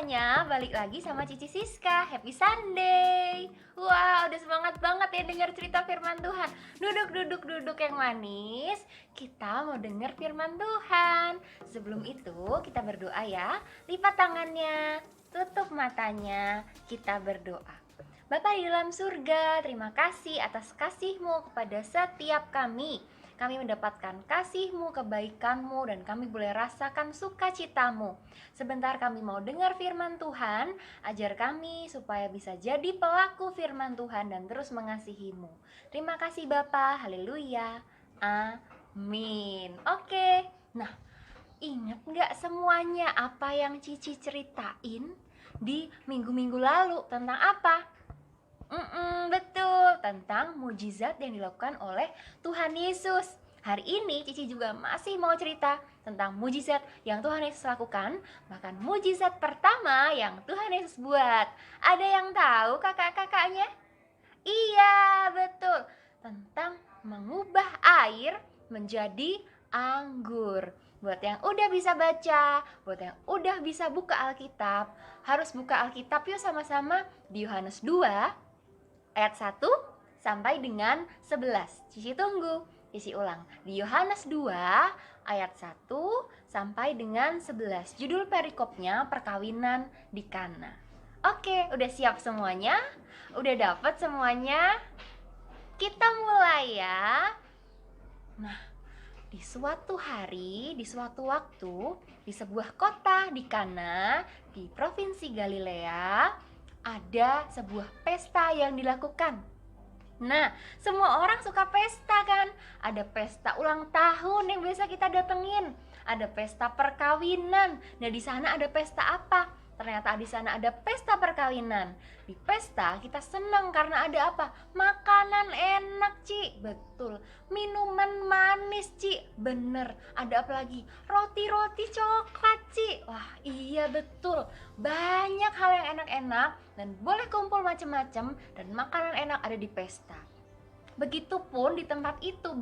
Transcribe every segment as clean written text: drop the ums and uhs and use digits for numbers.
semuanya, balik lagi sama Cici Siska. Happy Sunday. Wah, udah semangat banget ya dengar cerita firman Tuhan. Duduk yang manis. Kita mau dengar firman Tuhan. Sebelum itu, kita berdoa ya. Lipat tangannya, tutup matanya, kita berdoa. Bapa di dalam surga, terima kasih atas kasih-Mu kepada setiap kami. Kami mendapatkan kasih-Mu, kebaikan-Mu, dan kami boleh rasakan sukacita-Mu. Sebentar kami mau dengar firman Tuhan, ajar kami supaya bisa jadi pelaku firman Tuhan dan terus mengasihi-Mu. Terima kasih Bapa, haleluya, amin. Oke, nah ingat gak semuanya apa yang Cici ceritain di minggu-minggu lalu tentang apa? Betul, tentang mujizat yang dilakukan oleh Tuhan Yesus. Hari ini Cici juga masih mau cerita tentang mujizat yang Tuhan Yesus lakukan. Bahkan mujizat pertama yang Tuhan Yesus buat. Ada yang tahu kakak-kakaknya? Iya, betul. Tentang mengubah air menjadi anggur. Buat yang udah bisa baca, buat yang udah bisa buka Alkitab, harus buka Alkitab yuk sama-sama di Yohanes 2 ayat 1 sampai dengan 11. Cici tunggu. Cici ulang. Di Yohanes 2 ayat 1 sampai dengan 11. Judul perikopnya perkawinan di Kana. Oke, udah siap semuanya? Udah dapet semuanya? Kita mulai ya. Nah, di suatu hari, di suatu waktu, di sebuah kota di Kana, di provinsi Galilea, ada sebuah pesta yang dilakukan. Nah, semua orang suka pesta kan? Ada pesta ulang tahun yang biasa kita datengin. Ada pesta perkawinan. Nah, di sana ada pesta apa? Ternyata di sana ada pesta perkawinan. Di pesta kita senang karena ada apa? Makanan enak, Ci. Betul. Minuman manis, Ci. Bener. Ada apa lagi? Roti-roti coklat, Ci. Wah, iya betul. Banyak hal yang enak-enak dan boleh kumpul macam-macam dan makanan enak ada di pesta. Begitupun di tempat itu,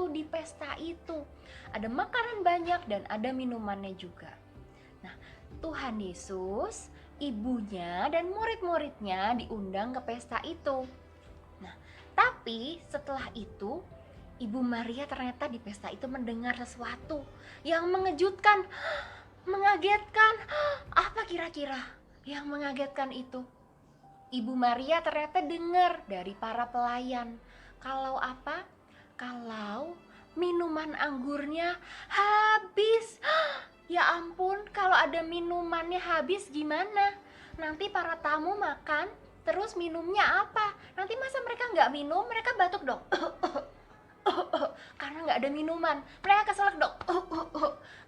di pesta itu. Ada makanan banyak dan ada minumannya juga. Nah, Tuhan Yesus, ibunya dan murid-muridnya diundang ke pesta itu. Nah, tapi setelah itu Ibu Maria ternyata di pesta itu mendengar sesuatu yang mengejutkan, mengagetkan. Apa kira-kira yang mengagetkan itu? Ibu Maria ternyata dengar dari para pelayan. Kalau apa? Kalau minuman anggurnya habis. Ya ampun, kalau ada minumannya habis gimana? Nanti para tamu makan, terus minumnya apa? Nanti masa mereka nggak minum, mereka batuk dong. Karena nggak ada minuman, mereka keselak dong.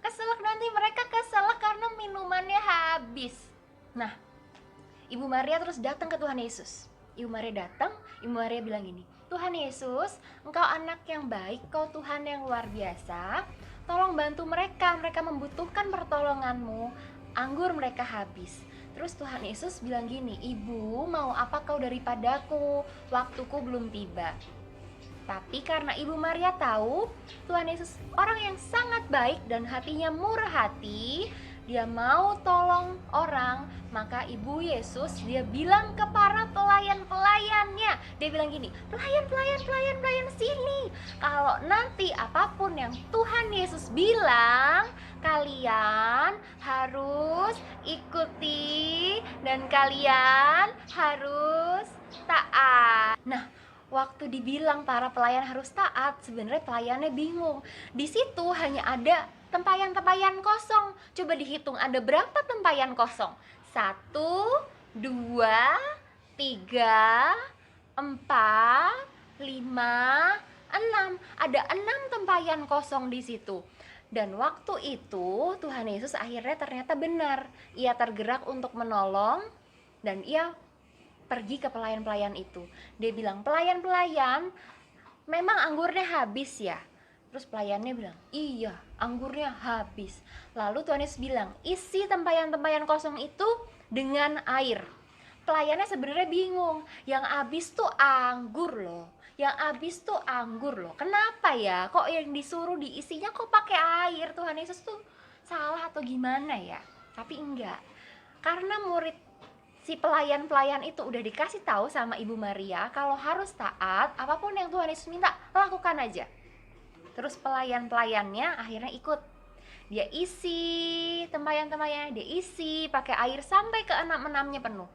Keselak, nanti mereka keselak karena minumannya habis. Nah, Ibu Maria terus datang ke Tuhan Yesus. Ibu Maria datang, Ibu Maria bilang gini, Tuhan Yesus, Engkau anak yang baik, Kau Tuhan yang luar biasa. Tolong bantu mereka membutuhkan pertolongan-Mu. Anggur mereka habis. Terus Tuhan Yesus bilang gini, Ibu, mau apa kau daripadaku? Waktuku belum tiba. Tapi karena Ibu Maria tahu Tuhan Yesus orang yang sangat baik dan hatinya murah hati, dia mau tolong orang, maka Ibu Yesus dia bilang ke para pelayan-pelayannya, dia bilang gini, pelayan sini, kalau nanti apapun yang Tuhan Yesus bilang, kalian harus ikuti dan kalian harus taat. Nah, waktu dibilang para pelayan harus taat, sebenarnya pelayannya bingung. Di situ hanya ada tempayan-tempayan kosong. Coba dihitung ada berapa tempayan kosong? 1, 2, 3, 4, 5, 6. Ada 6 tempayan kosong di situ. Dan waktu itu Tuhan Yesus akhirnya ternyata benar. Ia tergerak untuk menolong dan ia pergi ke pelayan-pelayan itu. Dia bilang, pelayan-pelayan, memang anggurnya habis ya? Terus pelayannya bilang, iya, anggurnya habis. Lalu Tuhan Yesus bilang, isi tempayan-tempayan kosong itu dengan air. Pelayannya sebenarnya bingung, yang habis tuh anggur loh. Kenapa ya? Kok yang disuruh diisinya kok pakai air? Tuhan Yesus tuh salah atau gimana ya? Tapi enggak. Karena murid si pelayan-pelayan itu udah dikasih tahu sama Ibu Maria kalau harus taat, apapun yang Tuhan Yesus minta, lakukan aja. Terus pelayan-pelayannya akhirnya ikut. Dia isi tempayan-tempayannya, dia isi pakai air sampai ke enam-enamnya penuh.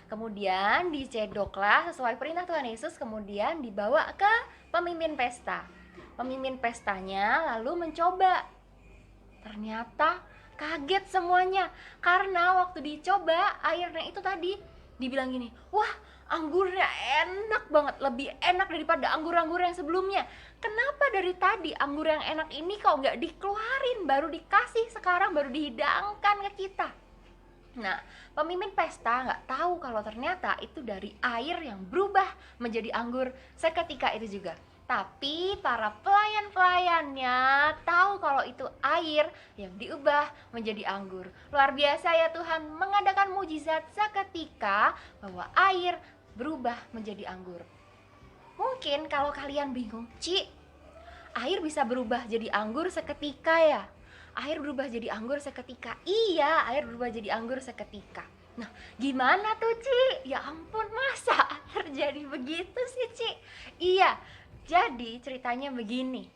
Kemudian dicedoklah sesuai perintah Tuhan Yesus, kemudian dibawa ke pemimpin pesta. Pemimpin pestanya lalu mencoba. Ternyata kaget semuanya, karena waktu dicoba airnya itu tadi dibilang gini, wah anggurnya enak banget, lebih enak daripada anggur-anggur yang sebelumnya. Kenapa dari tadi anggur yang enak ini kok nggak dikeluarin, baru dikasih sekarang, baru dihidangkan ke kita? Nah, pemimpin pesta nggak tahu kalau ternyata itu dari air yang berubah menjadi anggur seketika itu juga. Tapi para pelayan-pelayannya tahu kalau itu air yang diubah menjadi anggur. Luar biasa ya Tuhan mengadakan mujizat seketika bahwa air berubah menjadi anggur. Mungkin kalau kalian bingung, Ci, air bisa berubah jadi anggur seketika ya? Air berubah jadi anggur seketika. Iya, air berubah jadi anggur seketika. Nah, gimana tuh, Ci? Ya ampun, masa terjadi begitu sih, Ci? Iya, jadi ceritanya begini.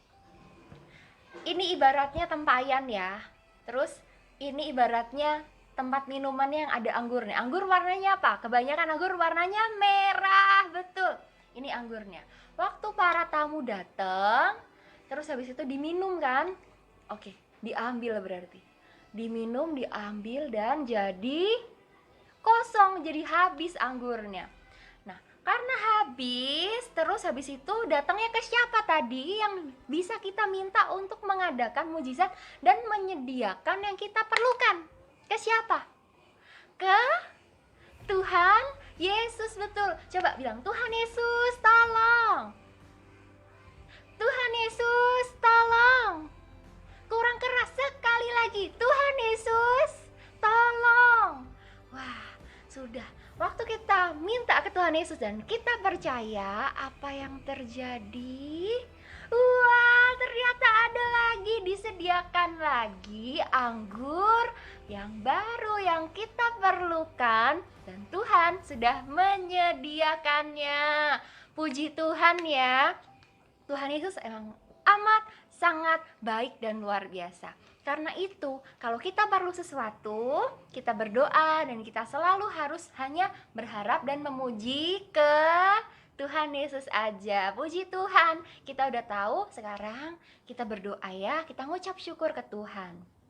Ini ibaratnya tempayan ya. Terus ini ibaratnya tempat minuman yang ada anggurnya. Anggur warnanya apa? Kebanyakan anggur warnanya merah, betul. Ini anggurnya. Waktu para tamu datang, terus habis itu diminum kan? Oke, diambil berarti. Diminum, diambil dan jadi kosong, jadi habis anggurnya. Nah, karena habis, terus habis itu datangnya ke siapa tadi yang bisa kita minta untuk mengadakan mujizat dan menyediakan yang kita perlukan? Ke siapa? Ke Tuhan Yesus, betul. Coba bilang, Tuhan Yesus tolong. Tuhan Yesus tolong. Kurang keras sekali lagi. Tuhan Yesus tolong. Wah, sudah. Waktu kita minta ke Tuhan Yesus dan kita percaya, apa yang terjadi? Wah, ternyata ada lagi, disediakan lagi anggur yang baru yang kita perlukan, dan Tuhan sudah menyediakannya. Puji Tuhan ya. Tuhan Yesus emang amat sangat baik dan luar biasa. Karena itu, kalau kita perlu sesuatu, kita berdoa dan kita selalu harus hanya berharap dan memuji ke Tuhan Yesus aja. Puji Tuhan, kita udah tahu, sekarang kita berdoa ya, kita ngucap syukur ke Tuhan.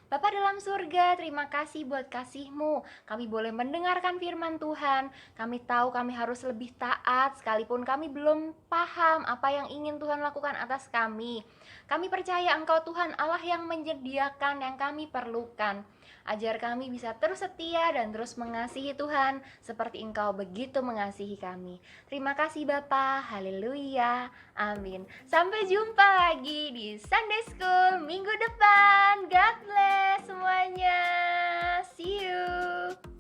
Bapa dalam surga, terima kasih buat kasih-Mu. Kami boleh mendengarkan firman Tuhan. Kami tahu kami harus lebih taat, sekalipun kami belum paham apa yang ingin Tuhan lakukan atas kami. Kami percaya Engkau Tuhan Allah yang menyediakan yang kami perlukan. Ajar kami bisa terus setia dan terus mengasihi Tuhan seperti Engkau begitu mengasihi kami. Terima kasih Bapa, haleluya, amin. Sampai jumpa lagi di Sunday School minggu depan. God bless semuanya. See you.